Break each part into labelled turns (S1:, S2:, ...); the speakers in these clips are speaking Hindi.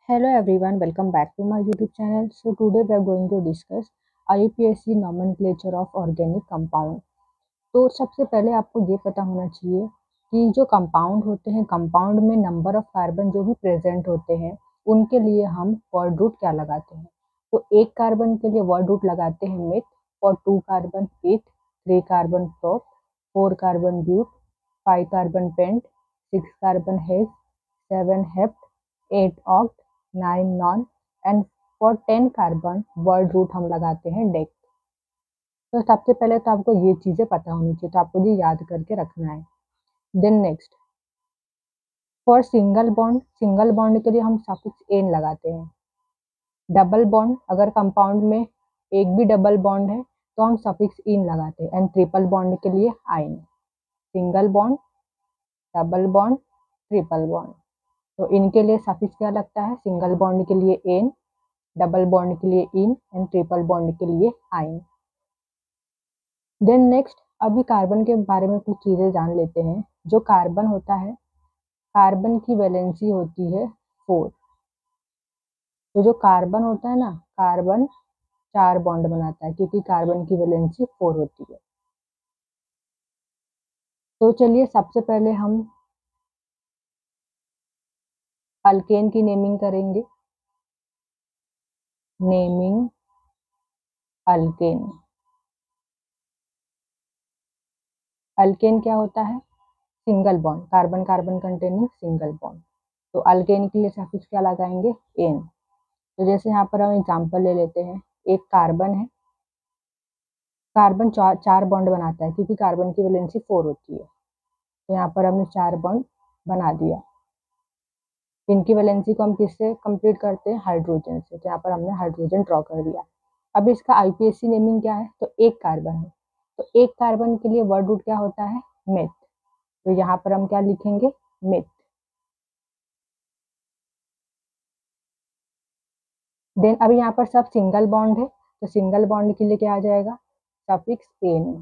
S1: Hello everyone, welcome back to my YouTube channel. So today we are going to discuss IUPAC nomenclature of organic compound. तो सबसे पहले आपको ये पता होना चाहिए कि जो कंपाउंड होते हैं, कंपाउंड में नंबर ऑफ कार्बन जो भी प्रेजेंट होते हैं उनके लिए हम वर्ड रूट क्या लगाते हैं। तो एक कार्बन के लिए वर्ड रूट लगाते हैं मिथ, और 2 carbon eth, 3 carbon prop, 4 carbon but, 5 carbon pent, 6 carbon hex, 7 hept, 8 oct, 9 non, and for 10 carbon word root हम लगाते हैं डेक। तो सबसे पहले तो आपको ये चीजें पता होनी चाहिए, तो आपको ये याद करके रखना है। Then next, for single bond के लिए हम सफिक्स एन लगाते हैं। डबल बॉन्ड, अगर कंपाउंड में एक भी डबल बॉन्ड है तो हम सफिक्स इन लगाते हैं। एंड ट्रिपल बॉन्ड के लिए आइन। Single bond, double bond, triple bond, तो इनके लिए सफिक्स क्या लगता है? सिंगल बॉन्ड के लिए एन, डबल बॉन्ड के लिए इन, एंड ट्रिपल बॉन्ड के लिए आइन। देन नेक्स्ट, अभी कार्बन के बारे में कुछ चीजें जान लेते हैं। जो कार्बन होता है, कार्बन की वैलेंसी होती है 4। तो जो कार्बन होता है ना, कार्बन 4 बॉन्ड बनाता है क्योंकि कार्बन की वैलेंसी 4 होती है। तो चलिए सबसे पहले हम अल्केन की नेमिंग करेंगे। Naming alkane. अल्केन क्या होता है? Single bond, carbon carbon containing single bond. तो अल्केन के लिए सफिक्स क्या लगाएंगे? एन। तो जैसे यहाँ पर हम एग्जांपल ले लेते हैं। एक कार्बन है, कार्बन चार बॉन्ड बनाता है क्योंकि कार्बन की वैलेंसी 4 होती है। तो यहाँ पर हमने 4 बॉन्ड बना दिया। इनकी वैलेंसी को हम किससे कंप्लीट करते हैं? हाइड्रोजन से। तो यहाँ पर हमने हाइड्रोजन ड्रॉ कर दिया। अब इसका आईपीएसी नेमिंग क्या है? तो एक कार्बन है, तो एक कार्बन के लिए वर्ड रूट क्या होता है? मेथ। तो यहाँ पर हम क्या लिखेंगे? मेथ। देन अभी यहाँ पर सब सिंगल बॉन्ड है, तो सिंगल बॉन्ड के लिए क्या आ जाएगा? Suffix ane.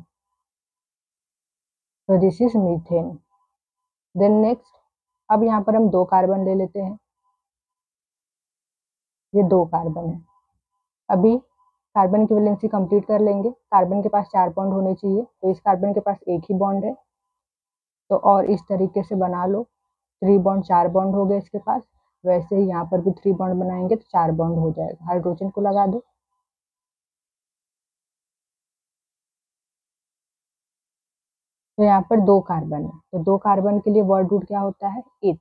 S1: तो this is methane. Then next, अब यहाँ पर हम 2 कार्बन ले लेते हैं। ये 2 कार्बन है। अभी कार्बन की वैलेंसी कंप्लीट कर लेंगे। कार्बन के पास 4 बॉन्ड होने चाहिए, तो इस कार्बन के पास एक ही बॉन्ड है। तो और इस तरीके से बना लो। 3 बॉन्ड, 4 बॉन्ड हो गए इसके पास। वैसे ही यहाँ पर भी 3 बॉन्ड बनाएंगे तो 4 बॉन्ड हो जाएगा। हाइड्रोजन को लगा दो। तो यहाँ पर 2 कार्बन है, तो 2 कार्बन के लिए वर्ड रूट क्या होता है? इथ।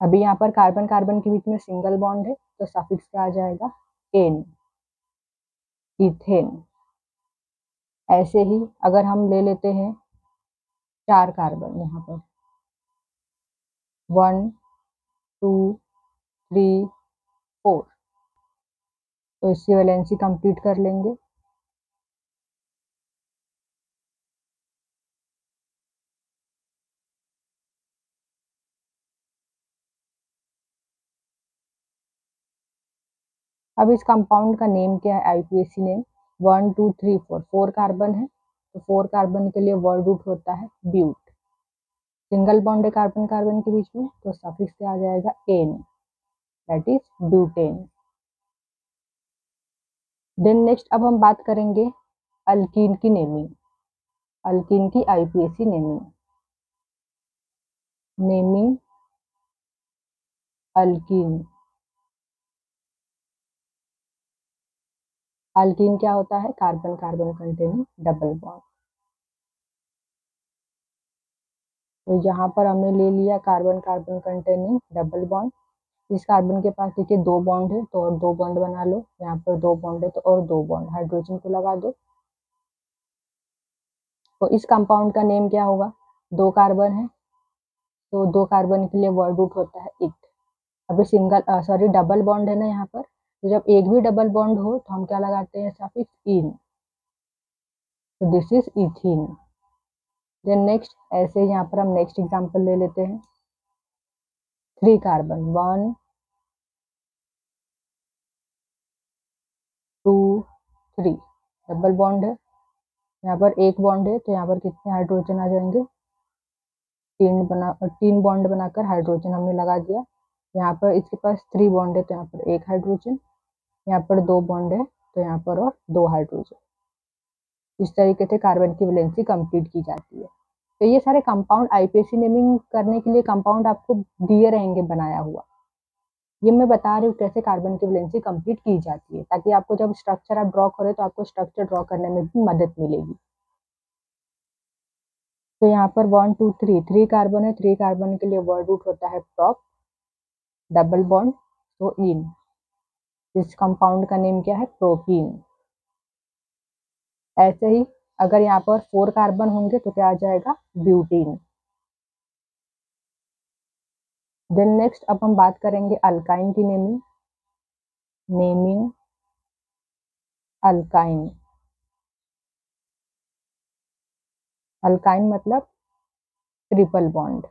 S1: अभी यहाँ पर कार्बन कार्बन के बीच में सिंगल बॉन्ड है, तो सफिक्स क्या आ जाएगा? Ane, ethane. ऐसे ही अगर हम ले लेते हैं 4 कार्बन, यहाँ पर 1 2 3 4, तो इसकी वैलेंसी कंप्लीट कर लेंगे। अब इस कंपाउंड का नेम क्या है? IUPAC name 1 2 3 4। 4 कार्बन है, तो 4 कार्बन के लिए वर्ड रूट होता है ब्यूट। सिंगल बॉन्ड है कार्बन कार्बन के बीच में, तो सफिक्स क्या आ जाएगा? Ane, that is butane. Then next, अब हम बात करेंगे अल्कीन की नेमिंग। अल्कीन की आईपीएसी नेमिंग। नेमिंग अल्कीन। अल्कीन क्या होता है? Carbon carbon containing double bond. तो यहाँ पर हमने ले लिया carbon carbon containing double bond. इस कार्बन के पास देखिए 2 बॉन्ड है, तो और 2 बॉन्ड बना लो। यहाँ पर 2 बॉन्ड है, तो और 2 बॉन्ड। हाइड्रोजन को लगा दो। तो इस कंपाउंड का नेम क्या होगा? 2 कार्बन है, तो 2 कार्बन के लिए वर्ड रूट होता है इथ। अभी डबल बॉन्ड है ना यहाँ पर, तो जब एक भी डबल बॉन्ड हो तो हम क्या लगाते हैं? Suffix ene. तो this is ethene. Then next, ऐसे यहाँ पर हम नेक्स्ट एग्जांपल ले लेते हैं। 3 कार्बन 1 2 3, डबल बॉन्ड है। यहाँ पर एक बॉन्ड है, तो यहाँ पर कितने हाइड्रोजन आ जाएंगे? 3 बॉन्ड बनाकर हाइड्रोजन हमने लगा दिया। यहाँ पर इसके पास 3 बॉन्ड है तो यहाँ पर 1 हाइड्रोजन, यहाँ पर 2 बॉन्ड है तो यहाँ पर और 2 हाइड्रोजन। इस तरीके से कार्बन की वैलेंसी कंप्लीट की जाती है। तो ये सारे कंपाउंड आईपीएससी नेमिंग करने के लिए कंपाउंड आपको दिए रहेंगे बनाया हुआ। ये मैं बता रही हूँ कैसे कार्बन की वैलेंसी कंप्लीट की जाती है, ताकि आपको जब स्ट्रक्चर आप ड्रॉ करें तो आपको स्ट्रक्चर ड्रॉ करने में भी मदद मिलेगी। तो यहाँ पर 1 2 3 3 कार्बन है, 3 कार्बन के लिए वर्ड रूट होता है प्रॉप, डबल बॉन्ड तो इन। इस कंपाउंड का नेम क्या है? प्रोपीन। ऐसे ही अगर यहाँ पर 4 कार्बन होंगे तो क्या आ जाएगा? ब्यूटीन। देन नेक्स्ट अब हम बात करेंगे अल्काइन की नेमिंग। Naming alkyne. अल्काइन मतलब ट्रिपल बॉन्ड।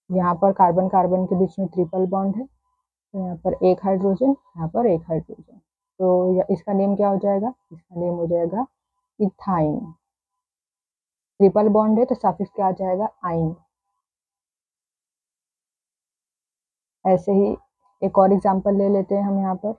S1: यहाँ पर कार्बन कार्बन के बीच में ट्रिपल बॉन्ड है तो यहाँ पर 1 हाइड्रोजन, यहाँ पर 1 हाइड्रोजन, तो इसका नेम क्या हो जाएगा? इसका नेम हो जाएगा इथाइन। ट्रिपल बॉन्ड है तो सफिक्स क्या आ जाएगा? आइन। ऐसे ही एक और एग्जांपल ले लेते हैं हम यहाँ पर।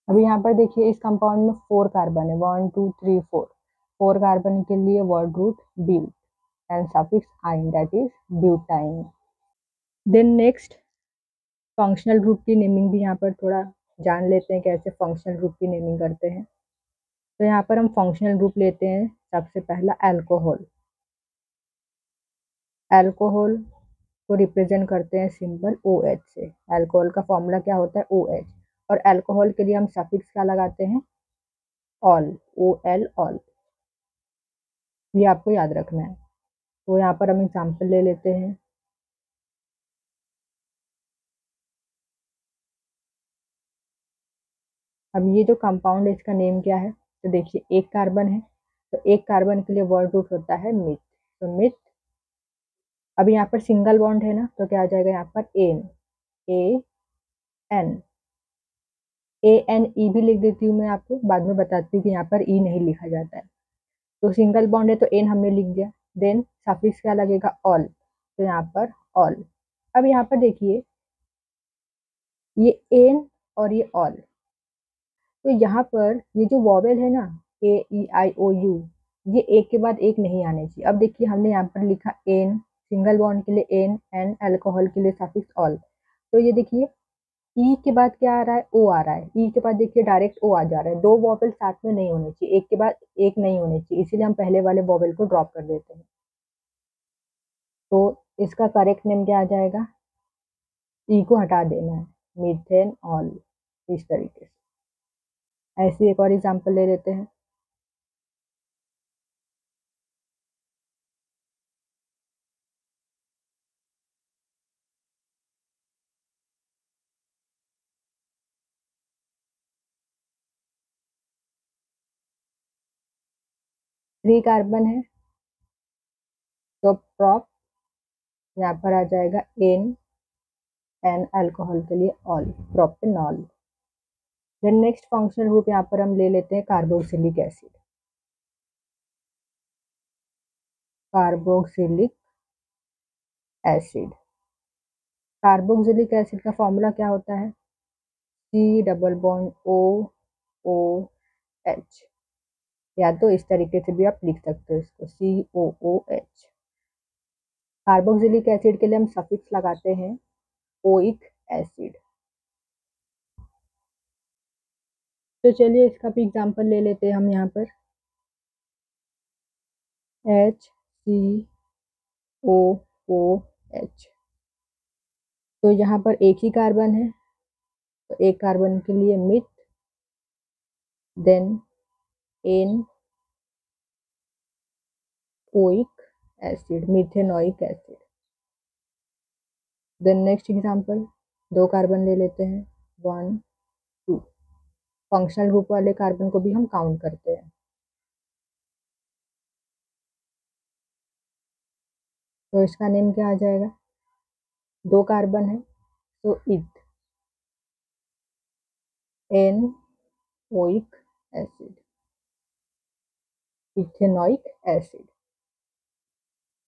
S1: अभी यहाँ पर देखिए इस कंपाउंड में 4 कार्बन है, 1 2 3 4। 4 कार्बन के लिए word root but and suffix yne, that is butyne. Then next functional group की नेमिंग भी यहाँ पर थोड़ा जान लेते हैं कैसे फंक्शनल ग्रुप की नेमिंग करते हैं। तो यहाँ पर हम फंक्शनल ग्रुप लेते हैं सबसे पहला अल्कोहल। अल्कोहल को रिप्रेजेंट करते हैं सिंबल OH से। अल्कोहल का फॉर्मूला क्या होता है? OH। और अल्कोहल के लिए हम सफिक्स क्या लगाते हैं? All, OL, all. ये आपको याद रखना है। तो यहाँ पर हम एग्जाम्पल ले लेते हैं। अब ये जो कंपाउंड है इसका नेम क्या है? तो देखिए 1 कार्बन है तो 1 कार्बन के लिए वर्ड रूट होता है मिथ। तो मिथ। अब यहाँ पर सिंगल बॉन्ड है ना तो क्या आ जाएगा? यहाँ पर एन, AN। ANE भी लिख देती हूँ मैं, आपको बाद में बताती हूँ कि यहाँ पर ई नहीं लिखा जाता है। तो सिंगल बॉन्ड है तो एन हमने लिख दिया। देन सफिक्स क्या लगेगा? ऑल, तो यहाँ पर ऑल। अब यहाँ पर देखिए ये एन और ये ऑल, तो यहाँ पर ये जो वॉवेल है ना AEIOU, ये एक के बाद एक नहीं आने चाहिए। अब देखिए हमने यहाँ पर लिखा एन, सिंगल बॉन्ड के लिए एन, एंड अल्कोहल के लिए सफिक्स ऑल। तो ये देखिए ई के बाद क्या आ रहा है? ओ आ रहा है। ई के बाद देखिए डायरेक्ट ओ आ जा रहा है। दो वॉवेल साथ में नहीं होने चाहिए, एक के बाद एक नहीं होने चाहिए, इसीलिए हम पहले वाले वॉवेल को ड्रॉप कर देते हैं। तो इसका करेक्ट नेम क्या आ जाएगा? ई को हटा देना है, मीथेन ऑल। इस तरीके से। ऐसी एक और एग्जांपल ले लेते हैं। 3 कार्बन है तो प्रॉप यहाँ पर आ जाएगा एन, एन अल्कोहल के लिए ol, propanol. Then next functional group यहाँ पर हम ले लेते हैं carboxylic acid. Carboxylic acid. Carboxylic acid का फॉर्मूला क्या होता है? C double bond OOH। या तो इस तरीके से भी आप लिख सकते हो इसको, COOH। कार्बोक्सिलिक एसिड के लिए हम सफिक्स लगाते हैं ओइक एसिड। तो चलिए इसका भी एग्जांपल ले लेते हैं हम यहाँ पर। HCOOH। तो यहाँ पर एक ही कार्बन है तो एक कार्बन के लिए meth, then ane oic acid, methanoic acid. Then next example, 2 carbon ले लेते हैं, 1 2। फंक्शनल ग्रुप वाले कार्बन को भी हम काउंट करते हैं। तो इसका नेम क्या आ जाएगा? 2 कार्बन है तो एनोइक एसिड, इथेनोइक एसिड।